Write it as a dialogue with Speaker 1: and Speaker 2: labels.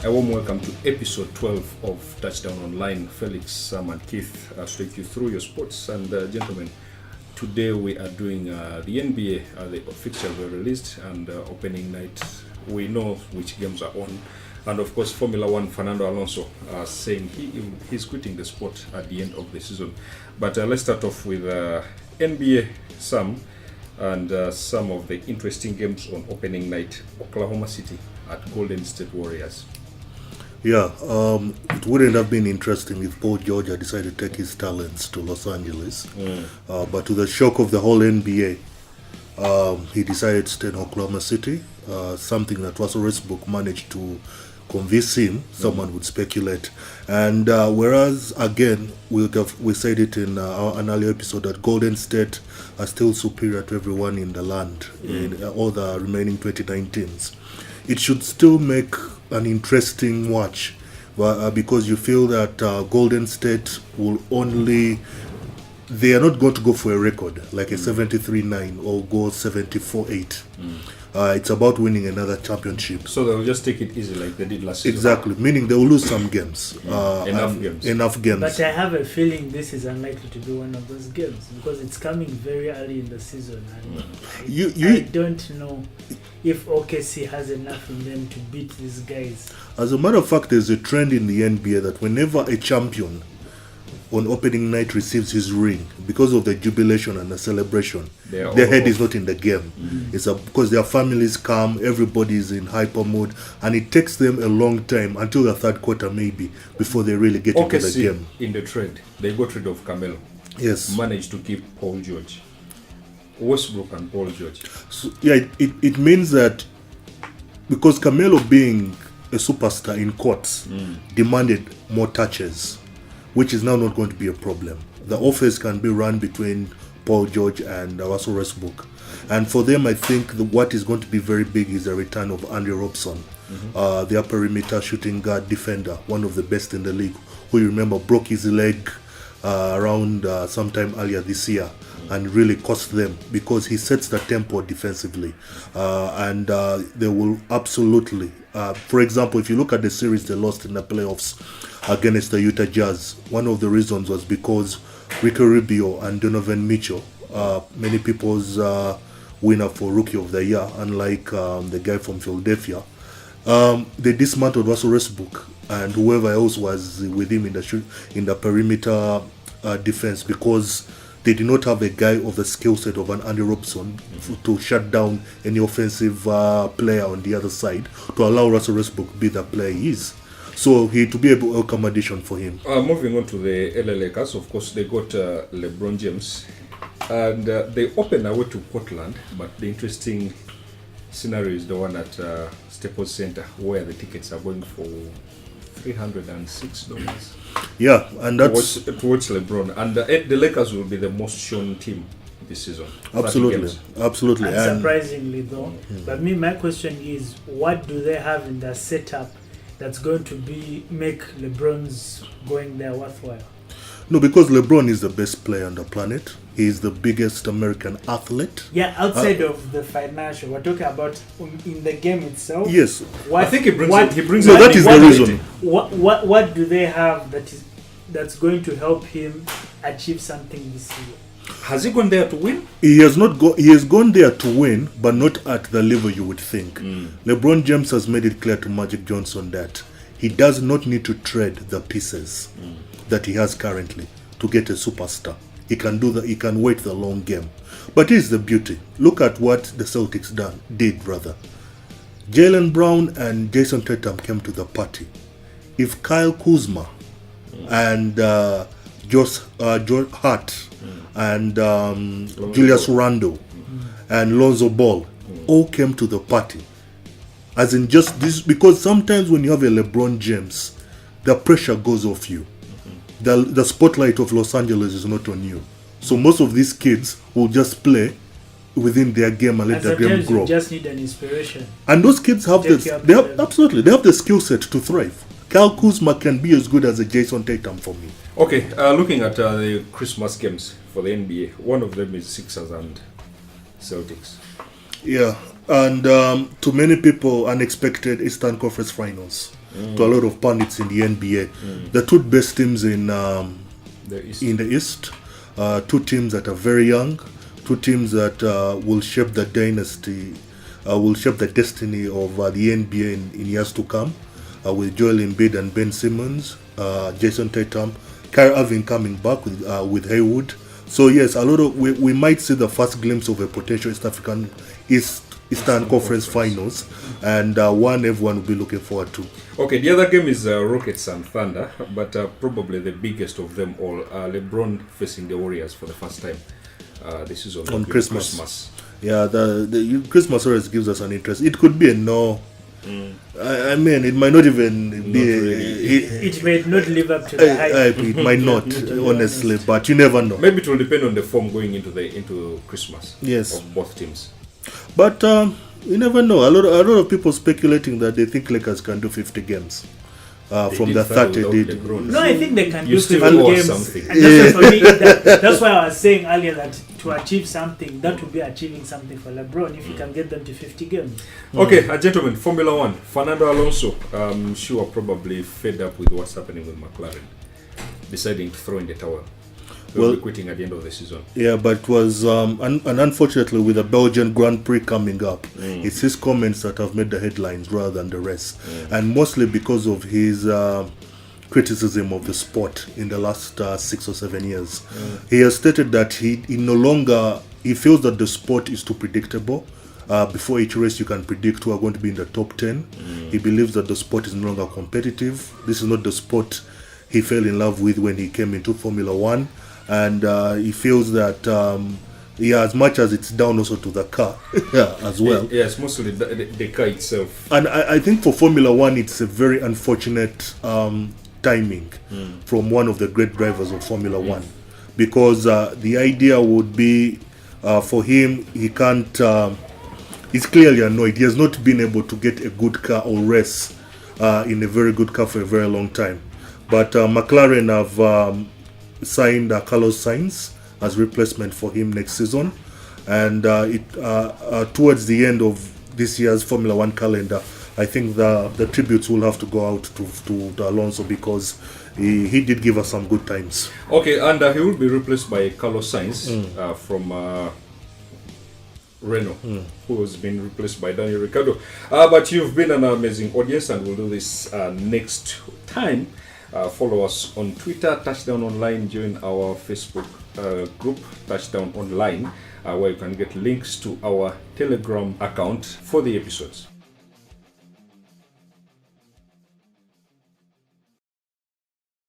Speaker 1: A warm welcome to episode 12 of Touchdown Online. Felix, Sam and Keith to take you through your sports. And gentlemen, today we are doing the NBA. The fixtures were released and opening night. We know which games are on. And of course, Formula One, Fernando Alonso saying he's quitting the sport at the end of the season. But let's start off with NBA, Sam, and some of the interesting games on opening night. Oklahoma City at Golden State Warriors.
Speaker 2: Yeah, it wouldn't have been interesting if Paul George had decided to take his talents to Los Angeles. But to the shock of the whole NBA, he decided to stay in Oklahoma City, something that Russell Westbrook managed to convince him, someone would speculate. And whereas, again, we said it in an earlier episode that Golden State are still superior to everyone in the land, in all the remaining 2019s. It should still make an interesting watch because you feel that Golden State will they are not going to go for a record like a 73-9 or go 74-8. It's about winning another championship.
Speaker 1: So they'll just take it easy like they did last season.
Speaker 2: Exactly, meaning they will lose some games.
Speaker 1: Enough games.
Speaker 3: But I have a feeling this is unlikely to be one of those games because it's coming very early in the season. And I don't know if OKC has enough in them to beat these guys.
Speaker 2: As a matter of fact, there's a trend in the NBA that whenever a champion on opening night receives his ring, because of the jubilation and the celebration, their head is not in the game. It's because their families come, everybody is in hyper mode, and it takes them a long time until the third quarter maybe before they really get into the game.
Speaker 1: In the trade, they got rid of Carmelo.
Speaker 2: Yes.
Speaker 1: Managed to keep Paul George. Westbrook and Paul George.
Speaker 2: So, yeah, it means that because Carmelo being a superstar in courts demanded more touches, which is now not going to be a problem. The offense can be run between Paul George and Russell Westbrook. And for them, I think what is going to be very big is the return of Andy Robson, their perimeter shooting guard defender, one of the best in the league, who you remember broke his leg around sometime earlier this year and really cost them because he sets the tempo defensively. And they will absolutely, for example, if you look at the series they lost in the playoffs against the Utah Jazz, one of the reasons was because Ricky Rubio and Donovan Mitchell, many people's winner for Rookie of the Year, unlike the guy from Philadelphia, they dismantled Russell Westbrook and whoever else was with him in the perimeter defense because they did not have a guy of the skill set of an Andy Robson to shut down any offensive player on the other side to allow Russell Westbrook to be the player he is. So to be a welcome addition for him.
Speaker 1: Moving on to the LA Lakers, of course, they got LeBron James. And they open away to Portland, but the interesting scenario is the one at Staples Center, where the tickets are going for $306.
Speaker 2: Yeah, and that's
Speaker 1: towards LeBron. And the Lakers will be the most shown team this season.
Speaker 2: Absolutely.
Speaker 3: Unsurprisingly, though. But my question is, what do they have in their setup that's going to make LeBron's going there worthwhile?
Speaker 2: No, because LeBron is the best player on the planet. He is the biggest American athlete.
Speaker 3: Yeah, outside of the financial, we're talking about in the game itself.
Speaker 2: Yes,
Speaker 1: I think he brings.
Speaker 2: No, that is the reason.
Speaker 3: What do they have that's going to help him achieve something this year?
Speaker 1: Has he gone there to win?
Speaker 2: He has not he has gone there to win, but not at the level you would think. LeBron James has made it clear to Magic Johnson that he does not need to trade the pieces that he has currently to get a superstar. He can do that. He can wait the long game. But here's the beauty. Look at what the Celtics did. Jaylen Brown and Jason Tatum came to the party. If Kyle Kuzma and Josh Hart and Julius Randle and Lonzo Ball all came to the party, as in just this, because sometimes when you have a LeBron James, the pressure goes off you. The spotlight of Los Angeles is not on you. So most of these kids will just play within their game and let their game grow.
Speaker 3: You just need an inspiration.
Speaker 2: And those kids have they have the skill set to thrive. Kyle Kuzma can be as good as a Jason Tatum for me.
Speaker 1: Okay, looking at the Christmas games for the NBA, one of them is Sixers and Celtics.
Speaker 2: Yeah, and to many people, unexpected Eastern Conference Finals. to a lot of pundits in the NBA. The two best teams in
Speaker 1: The East.
Speaker 2: the East, two teams that are very young, two teams that will shape the dynasty, will shape the destiny of the NBA in years to come, with Joel Embiid and Ben Simmons, Jason Tatum, Kyrie Irving coming back with Haywood. So yes, a lot of we might see the first glimpse of a potential Eastern Conference Finals, and one everyone will be looking forward to.
Speaker 1: Okay, the other game is Rockets and Thunder, but probably the biggest of them all, LeBron facing the Warriors for the first time this is
Speaker 2: on Christmas. Yeah, the Christmas always gives us an interest. It could be a no. I mean, it might not even be.
Speaker 3: It may not live up to the hype.
Speaker 2: It might not, honestly, but you never know.
Speaker 1: Maybe it will depend on the form going into Christmas.
Speaker 2: Yes,
Speaker 1: of both teams.
Speaker 2: But you never know. A lot of people speculating that they think Lakers can do 50 games. From the 30.
Speaker 3: No, I think they can do 50
Speaker 1: still
Speaker 3: games.
Speaker 1: Something.
Speaker 3: And that's, for me, that's why I was saying earlier that to achieve something, that would be achieving something for LeBron if you can get them to 50 games.
Speaker 1: Okay, gentlemen, Formula One. Fernando Alonso, I'm sure probably fed up with what's happening with McLaren, deciding to throw in the towel. Will be quitting at the end of the season.
Speaker 2: Yeah, but it was and unfortunately with the Belgian Grand Prix coming up, it's his comments that have made the headlines rather than the rest, and mostly because of his criticism of the sport in the last 6 or 7 years. He has stated that he feels that the sport is too predictable. Before each race you can predict who are going to be in the top 10. He believes that the sport is no longer competitive. This is not the sport he fell in love with when he came into Formula One. And he feels that as much as it's down also to the car as well.
Speaker 1: Yes, mostly the car itself.
Speaker 2: And I think for Formula One it's a very unfortunate timing from one of the great drivers of Formula One, because the idea would be for him, he can't he's clearly annoyed. He has not been able to get a good car or race in a very good car for a very long time. But McLaren have signed Carlos Sainz as replacement for him next season, and towards the end of this year's Formula One calendar, I think the tributes will have to go out to Alonso, because he did give us some good times.
Speaker 1: Okay, and he will be replaced by Carlos Sainz from Renault, who has been replaced by Daniel Ricciardo. But you've been an amazing audience, and we'll do this next time. Follow us on Twitter, Touchdown Online. Join our Facebook group, Touchdown Online, where you can get links to our Telegram account for the episodes.